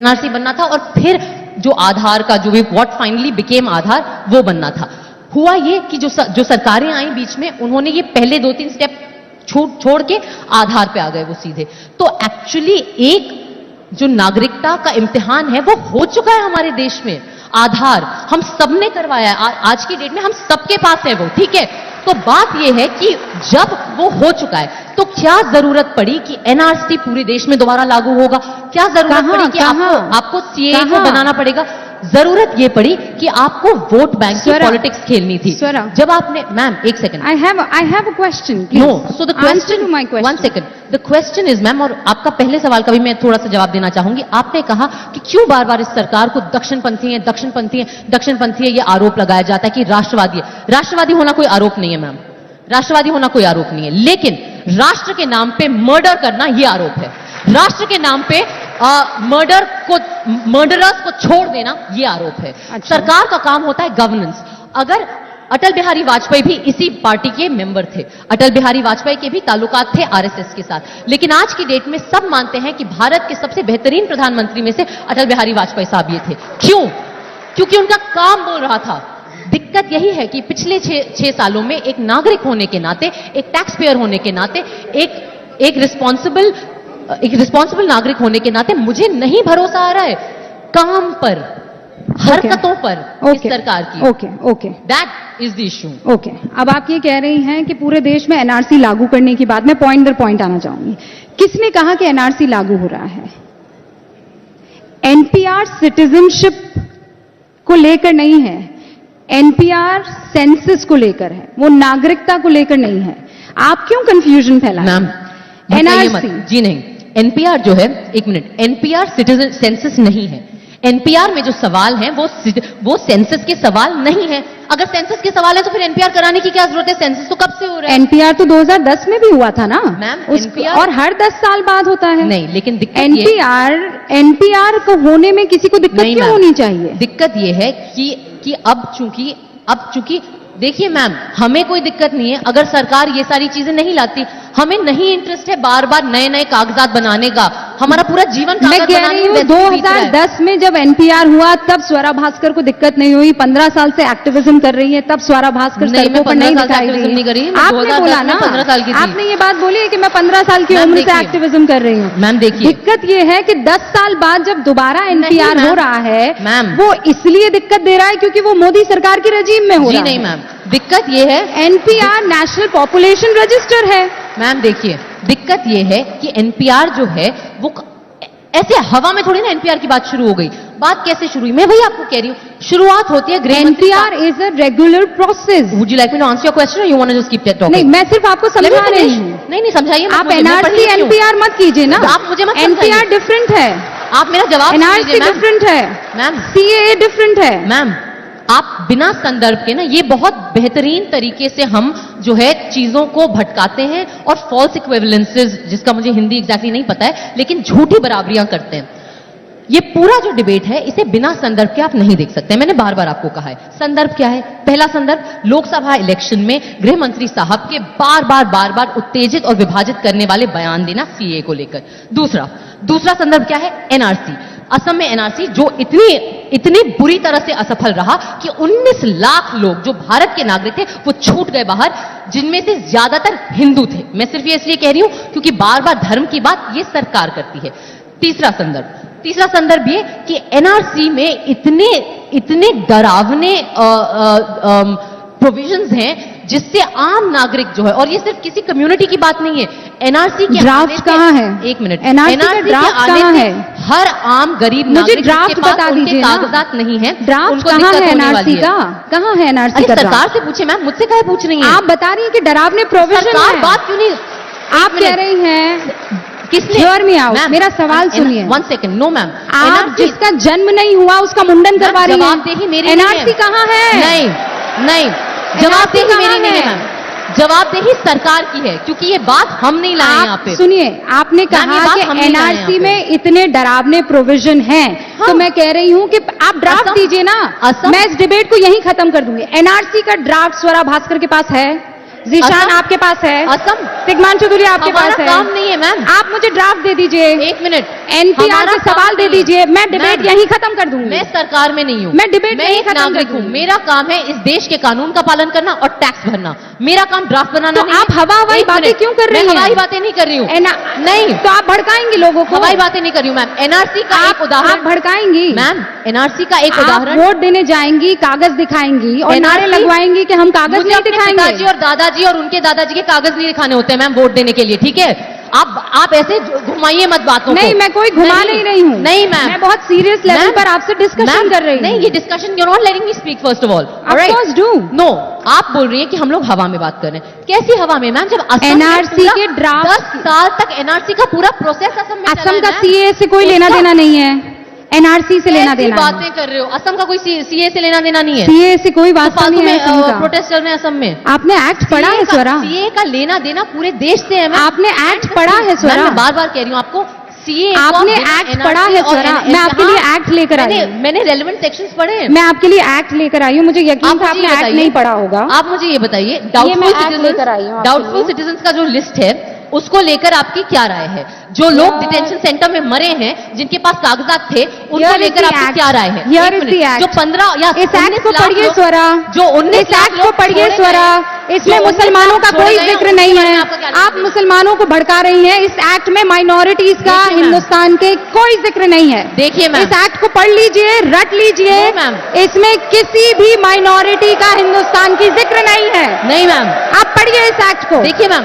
NRC बनना था और फिर जो आधार का जो भी व्हाट फाइनली बिकेम आधार वो बनना था। हुआ ये कि जो सरकारें आई बीच में, उन्होंने ये पहले 2-3 स्टेप छोड़ के आधार पे आ गए वो सीधे। तो एक्चुअली एक जो नागरिकता का इम्तिहान है वो हो चुका है हमारे देश में। आधार हम सबने करवाया है, आज की डेट में हम सबके पास है वो, ठीक है। तो बात यह है कि जब वो हो चुका है तो क्या जरूरत पड़ी कि एनआरसी पूरे देश में दोबारा लागू होगा? क्या जरूरत पड़ी कि आपको सीएए को बनाना पड़ेगा? जरूरत ये पड़ी कि आपको वोट बैंक की पॉलिटिक्स खेलनी थी। जब आपने, मैम एक second, I have a question. No, so the question, one second, the question is, ma'am, और आपका पहले सवाल का भी मैं थोड़ा सा जवाब देना चाहूंगी। आपने कहा कि क्यों बार बार इस सरकार को दक्षिणपंथी है ये आरोप लगाया जाता है कि राष्ट्रवादी है। राष्ट्रवादी होना कोई आरोप नहीं है मैम, राष्ट्रवादी होना कोई आरोप नहीं है, लेकिन राष्ट्र के नाम पे मर्डर करना ये आरोप है। राष्ट्र के नाम पे मर्डरर्स को छोड़ देना ये आरोप है। अच्छा। सरकार का काम होता है गवर्नेंस। अगर अटल बिहारी वाजपेयी भी इसी पार्टी के मेंबर थे, अटल बिहारी वाजपेयी के भी ताल्लुकात थे आरएसएस के साथ, लेकिन आज की डेट में सब मानते हैं कि भारत के सबसे बेहतरीन प्रधानमंत्री में से अटल बिहारी वाजपेयी साहब ये थे। क्यों? क्योंकि उनका काम बोल रहा था। दिक्कत यही है कि पिछले 6 सालों में एक नागरिक होने के नाते, एक टैक्स पेयर होने के नाते, एक रिस्पॉन्सिबल नागरिक होने के नाते मुझे नहीं भरोसा आ रहा है काम पर, हरकतों पर इस सरकार की। Okay, that is the issue. Okay, अब आप ये कह रही हैं कि पूरे देश में एनआरसी लागू करने की बात, मैं पॉइंट दर पॉइंट आना चाहूंगी। किसने कहा कि एनआरसी लागू हो रहा है? एनपीआर सिटीजनशिप को लेकर नहीं है, एनपीआर सेंसस को लेकर है, वो नागरिकता को लेकर नहीं है। आप क्यों कंफ्यूजन फैला? मैम एनआरसी, जी नहीं, एनपीआर जो है, एक मिनट, एनपीआर सिटीजन सेंसस नहीं है। एनपीआर में जो सवाल हैं वो सेंसस के सवाल नहीं है। अगर सेंसस के सवाल है तो फिर एनपीआर कराने की क्या जरूरत है? सेंसस तो कब से हो रहा है? एनपीआर तो 2010 में भी हुआ था ना मैम, एनपीआर, और हर 10 साल बाद होता है। नहीं, लेकिन दिक्कत एनपीआर को होने में किसी को दिक्कत क्यों होनी चाहिए? दिक्कत यह है कि अब चूंकि देखिए मैम, हमें कोई दिक्कत नहीं है अगर सरकार ये सारी चीजें नहीं लाती। हमें नहीं इंटरेस्ट है बार बार नए कागजात बनाने का। हमारा पूरा जीवन मैं कह रही हूँ 2010 में जब एनपीआर हुआ तब स्वरा भास्कर को दिक्कत नहीं हुई। 15 साल से एक्टिविज्म कर रही है, तब स्वरा भास्कर सड़कों पर नहीं दिखाई दी। आपने बोला ना, 15 साल की, आपने ये बात बोली है कि मैं 15 साल की उम्र से एक्टिविज्म कर रही हूँ। मैम देखिए, दिक्कत ये है कि 10 साल बाद जब दोबारा एनपीआर हो रहा है मैम, वो इसलिए दिक्कत दे रहा है क्योंकि वो मोदी सरकार की रजीम में हो रहा है। नहीं मैम, दिक्कत ये है, एनपीआर नेशनल पॉपुलेशन रजिस्टर है। मैम देखिए, दिक्कत ये है कि एनपीआर जो है वो ऐसे हवा में थोड़ी ना एनपीआर की बात शुरू हो गई। बात कैसे शुरू हुई? मैं वही आपको कह रही हूँ, शुरुआत होती है NPR is a regular process. Would you like me to answer your question और you want to just keep talking? नहीं, मैं सिर्फ आपको समझा रही हूँ। नहीं समझाइए। आप एनआरसी एनपीआर मत कीजिए ना, आप मुझे मत। एनपीआर डिफरेंट है, आप मेरा जवाब। एनआरसी डिफरेंट है मैम, सीएए डिफरेंट है। मैम आप बिना संदर्भ के ना, ये बहुत बेहतरीन तरीके से हम जो है चीजों को भटकाते हैं और फॉल्स इक्विवेलेंसेस, जिसका मुझे हिंदी एग्जैक्टली नहीं पता है, लेकिन झूठी बराबरियां करते हैं। ये पूरा जो डिबेट है इसे बिना संदर्भ के आप नहीं देख सकते। मैंने बार बार आपको कहा है संदर्भ क्या है। पहला संदर्भ, लोकसभा इलेक्शन में गृह मंत्री साहब के बार बार उत्तेजित और विभाजित करने वाले बयान देना सीए को लेकर। दूसरा संदर्भ क्या है? एनआरसी। असम में एनआरसी जो इतनी बुरी तरह से असफल रहा कि 19 लाख लोग जो भारत के नागरिक थे वो छूट गए बाहर, जिनमें से ज्यादातर हिंदू थे। मैं सिर्फ ये इसलिए कह रही हूं क्योंकि बार बार धर्म की बात ये सरकार करती है। तीसरा संदर्भ ये कि एनआरसी में इतने डरावने प्रोविजंस हैं जिससे आम नागरिक जो है, और ये सिर्फ किसी कम्युनिटी की बात नहीं है, एनआरसी के ड्राफ्ट कहां है? एक मिनट, एनआरसी ड्राफ्ट कहां है? हर आम गरीब मुझे ड्राफ्ट बता दीजिए, कागजात नहीं है, ड्राफ्ट कहां है एनआरसी का? कहां है एनआरसी का? सरकार से पूछे मैम, मुझसे काहे पूछ रही हैं? आप बता रही हैं कि डरावने प्रोविजन है। बात क्यों नहीं? आप कह रही हैं किसने? मेरा सवाल सुनिए। 1 सेकंड। नो मैम, आप जिसका जन्म नहीं हुआ उसका मुंडन करवा रही हैं। जवाबदेही मेरी एनआरसी कहां है? नहीं, जवाबदेही मेरी नहीं है मैम, जवाबदेही सरकार की है, क्योंकि ये बात हम नहीं लाए यहाँ पे। सुनिए, आपने कहा कि एनआरसी में इतने डरावने प्रोविजन हैं, तो मैं कह रही हूँ कि आप ड्राफ्ट दीजिए ना। मैं इस डिबेट को यहीं खत्म कर दूंगी। एनआरसी का ड्राफ्ट स्वरा भास्कर के पास है? जीशान असम? आपके पास है, असम तिग्मान चौधरी आपके हमारा पास है। काम नहीं है मैम। आप मुझे ड्राफ्ट दे दीजिए, एक मिनट, एनपीआर हमारा के काम सवाल दे नहीं है। दीजिए, मैं डिबेट मैम, यहीं खत्म कर दूंगी। मैं सरकार में नहीं हूँ, मैं डिबेट मैं यहीं एक खत्म कर नागरिक हूँ। दूंगी। मेरा काम है इस देश के कानून का पालन करना और टैक्स भरना। मेरा काम ड्राफ्ट बनाना तो नहीं आप है। हवा-हवाई एक बातें मिनट, क्यों कर रही मैं हैं? हवाई बातें नहीं कर रही हूँ। नहीं, तो आप भड़काएंगी लोगों को, हवाई बातें नहीं कर रही हूँ मैम। एनआरसी का एक आप उदाहरण भड़काएंगी मैम, एनआरसी का एक आप उदाहरण। वोट देने जाएंगी, कागज दिखाएंगी और NRC नारे लगवाएंगी कि हम कागज मुझे नहीं अपने दिखाएंगे। पिताजी और दादाजी और उनके दादाजी के कागज नहीं दिखाने होते हैं मैम वोट देने के लिए, ठीक है? आप ऐसे घुमाइए मत बातों को। नहीं, मैं कोई घुमा नहीं रही हूँ। नहीं मैम, मैं बहुत सीरियस लेवल मैम, पर आपसे डिस्कशन मैम, कर रही हूँ। नहीं, ये discussion you not letting me speak first of all. Of course do. No, आप बोल रही हैं कि हम लोग हवा में बात कर रहे हैं। कैसी हवा में मैम, जब असम में NRC पूरा के draft 10 साल तक एनआरसी का पूरा प्रोसेस असम में चला असम है, का मैम। सीए से कोई लेना उसका- देना नहीं है, एनआरसी से लेना कैसी देना है। बातें कर रहे हो? असम का कोई सीए से लेना देना नहीं है। सीए से कोई तो वास्ता फालतू नहीं है में असम का। प्रोटेस्ट चल रहे हैं असम में। आपने एक्ट पढ़ा है स्वरा? सीए का लेना देना पूरे देश से है मैम। आपने एक्ट पढ़ा है स्वरा? मैं बार बार कह रही हूँ आपको, सीए आपने एक्ट पढ़ा है स्वरा? मैं आपके लिए एक्ट लेकर आई हूँ। मैंने रेलेवेंट सेक्शंस पढ़े हैं। मैं आपके लिए एक्ट लेकर आई हूँ, मुझे यकीन आप था मुझे आपने ये एक्ट बताइए, नहीं पढ़ा होगा। आप मुझे ये बताइए, मैं एक्ट लेकर आई हूँ आपके डाउटफुल लिए। सिटीजन्स का जो लिस्ट है उसको लेकर आपकी क्या राय है? जो लोग डिटेंशन सेंटर में मरे हैं, जिनके पास कागजात थे, उनको Here is लेकर the आपकी act. क्या राय है? Here एक is मिनट, the act. जो 15 या इस 19 एक्ट को लाख पढ़िए लोग- स्वरा, जो 19 इस लाख एक्ट को लोग पढ़िए छोड़े स्वरा, गए, इसमें जो 19 मुसलमानों लाख का छोड़े कोई गए, जिक्र उसके नहीं बारे में है। आपका क्या कहना आप है? मुसलमानों को भड़का रही हैं। इस एक्ट में माइनॉरिटीज का देखिए मैम। हिंदुस्तान के कोई जिक्र नहीं है। देखिए मैम, इस एक्ट को पढ़ लीजिए, रट लीजिए। No, ma'am. इसमें किसी भी माइनॉरिटी का हिंदुस्तान की जिक्र नहीं है। नहीं मैम, आप पढ़िए इस एक्ट को। देखिए मैम,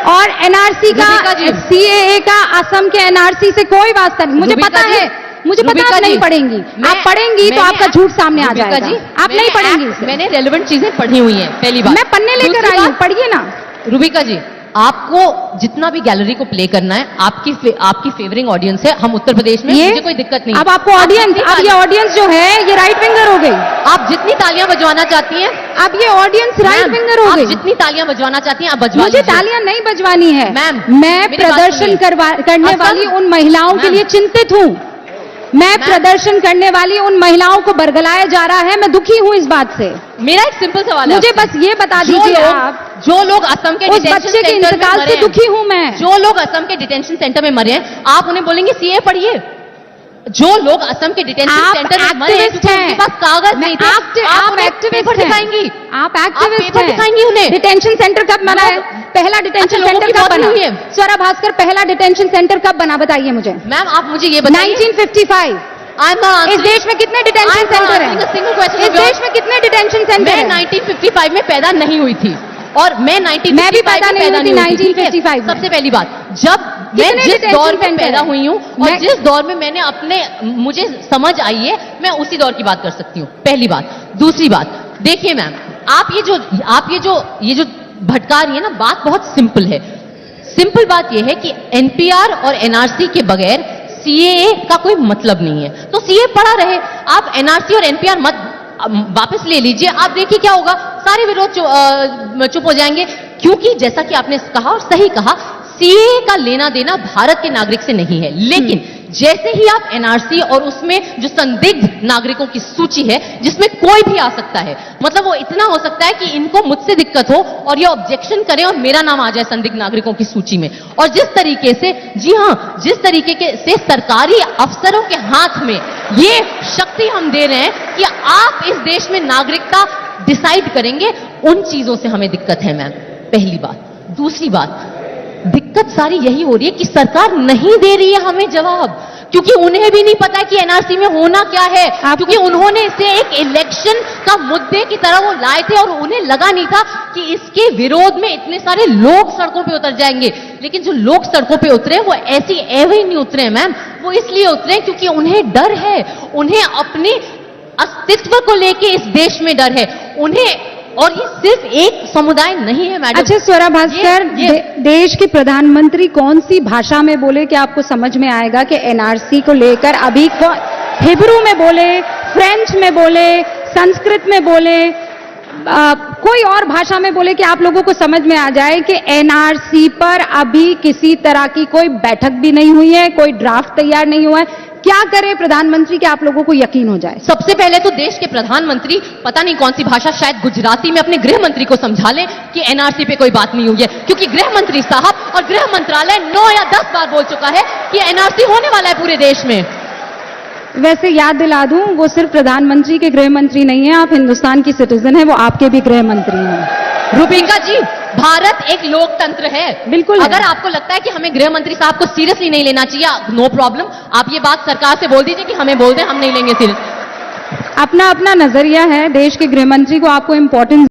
और एनआरसी का, रुबिका जी। सीएए का असम के एनआरसी से कोई वास्ता नहीं। मुझे रुबिका पता जी, है, मुझे पता रुबिका आप नहीं जी, पढ़ेंगी। मैं- आप पढ़ेंगी तो मैंने- आपका झूठ सामने आ रुबिका जाएगा। जी, आप मैंने नहीं पढ़ेंगी एक्ट- इसे। मैंने रेलेवेंट चीजें पढ़ी हुई हैं, पहली बात। मैं पन्ने लेकर दूसरी आई हूँ, बात, पढ़िए ना। रुबिका जी, आपको जितना भी गैलरी को प्ले करना है, आपकी फेवरिंग ऑडियंस है, हम उत्तर प्रदेश में, मुझे कोई दिक्कत नहीं। अब आपको ऑडियंस, अब ये ऑडियंस जो है ये राइट विंगर हो गई। आप जितनी तालियां बजवाना चाहती हैं, अब ये ऑडियंस राइट मैम, विंगर हो आप गई। जितनी तालियां बजवाना चाहती हैं आप बजवा मुझे लीजिए। तालियां नहीं बजवानी है मैम, मैं मेरी बात प्रदर्शन सुनिए। करने असम- वाली उन महिलाओं के मैम। लिए चिंतित हूँ। मैं प्रदर्शन करने वाली उन महिलाओं को बरगलाया जा रहा है, मैं दुखी हूँ इस बात से। मेरा एक सिंपल सवाल है मुझे आपसे। बस ये बता जो दीजिए लोग- आप, जो लोग असम के उस डिटेंशन बच्चे के सेंटर में इंतकाल मरे से हैं, दुखी हूँ मैं। जो लोग असम के डिटेंशन सेंटर में मरे हैं, आप उन्हें बोलेंगे सीए पढ़िए? जो लोग असम के डिटेंशन आप सेंटर में मरे हैं, एक्टिविस्ट क्योंकि हैं। उनके पास कागज नहीं थे, आप उन्हें एक्टिविस्ट पेपर हैं। दिखाएंगी? आप एक्टिविस्ट पेपर दिखाएंगी उन्हें? डिटेंशन सेंटर कब बना है? लोग- पहला डिटेंशन अच्छा, लोगों सेंटर की कब मौत बना? हुई है। स्वरा भास्कर, पहला डिटेंशन सेंटर कब बना बताइए मुझे। मैम, आप मुझे ये बताइए। 1955। आई एम इस देश में कितने डिटेंशन सेंटर हैं? Single question. इस देश में कितने डिटेंशन सेंटर मैं हैं? 1955 में पैदा नहीं हुई थी, और मैं 1955 मैं भी पैदा नहीं हुई थी ठीक है? 1955 में। सबसे पहली बात, जब मैं कितने जिस detention दौर में center पैदा हैं? हुई हूँ और मैं- जिस दौर में मैंने मुझे समझ आई है, मैं उसी दौर की बात कर सकती हूँ, पहली बात। दूसरी बात, देखिए मैम, आप ये जो भटका रही है ना, बात बहुत सिंपल है। सिंपल बात यह है कि एनपीआर और एनआरसी के बगैर सीएए का कोई मतलब नहीं है। तो सीए पढ़ा रहे, आप एनआरसी और एनपीआर मत वापस ले लीजिए, आप देखिए क्या होगा, सारे विरोध चुप हो जाएंगे। क्योंकि जैसा कि आपने कहा और सही कहा, सीए का लेना देना भारत के नागरिक से नहीं है, लेकिन जैसे ही आप एनआरसी और उसमें जो संदिग्ध नागरिकों की सूची है, जिसमें कोई भी आ सकता है, मतलब वो इतना हो सकता है कि इनको मुझसे दिक्कत हो और ये ऑब्जेक्शन करें और मेरा नाम आ जाए संदिग्ध नागरिकों की सूची में। और जिस तरीके से, जी हां, जिस तरीके से सरकारी अफसरों के हाथ में ये शक्ति हम दे रहे हैं कि आप इस देश में नागरिकता डिसाइड करेंगे, उन चीजों से हमें दिक्कत है मैम, पहली बात। दूसरी बात, दिक्कत सारी यही हो रही है कि सरकार नहीं दे रही है हमें जवाब, क्योंकि उन्हें भी नहीं पता कि एनआरसी में होना क्या है, क्योंकि उन्होंने इसे एक इलेक्शन का मुद्दे की तरह वो लाए थे और उन्हें लगा नहीं था कि इसके विरोध में इतने सारे लोग सड़कों पे उतर जाएंगे। लेकिन जो लोग सड़कों पे उतरे वो ऐसी एवं नहीं उतरे मैम, वो इसलिए उतरे क्योंकि उन्हें डर है, उन्हें अपने अस्तित्व को लेके इस देश में डर है उन्हें। और ये सिर्फ एक समुदाय नहीं है मैडम। अच्छा स्वरा भास्कर, देश के प्रधानमंत्री कौन सी भाषा में बोले कि आपको समझ में आएगा कि एनआरसी को लेकर अभी हिब्रू में बोले, फ्रेंच में बोले, संस्कृत में बोले, कोई और भाषा में बोले कि आप लोगों को समझ में आ जाए कि एनआरसी पर अभी किसी तरह की कोई बैठक भी नहीं हुई है, कोई ड्राफ्ट तैयार नहीं हुआ है। क्या करे प्रधानमंत्री कि आप लोगों को यकीन हो जाए? सबसे पहले तो देश के प्रधानमंत्री पता नहीं कौन सी भाषा, शायद गुजराती में, अपने गृह मंत्री को समझा लें कि एनआरसी पे कोई बात नहीं हुई है, क्योंकि गृह मंत्री साहब और गृह मंत्रालय 9 या 10 बार बोल चुका है कि एनआरसी होने वाला है पूरे देश में। वैसे याद दिला दूं, वो सिर्फ प्रधानमंत्री के गृह मंत्री नहीं है, आप हिंदुस्तान की सिटीजन है, वो आपके भी गृह मंत्री हैं। रूपिका जी, भारत एक लोकतंत्र है। बिल्कुल है। अगर आपको लगता है कि हमें गृह मंत्री साहब को सीरियसली नहीं लेना चाहिए, नो प्रॉब्लम, आप ये बात सरकार से बोल दीजिए कि हमें बोल दें, हम नहीं लेंगे सीरियस। अपना अपना नजरिया है, देश के गृह मंत्री को आपको इंपॉर्टेंस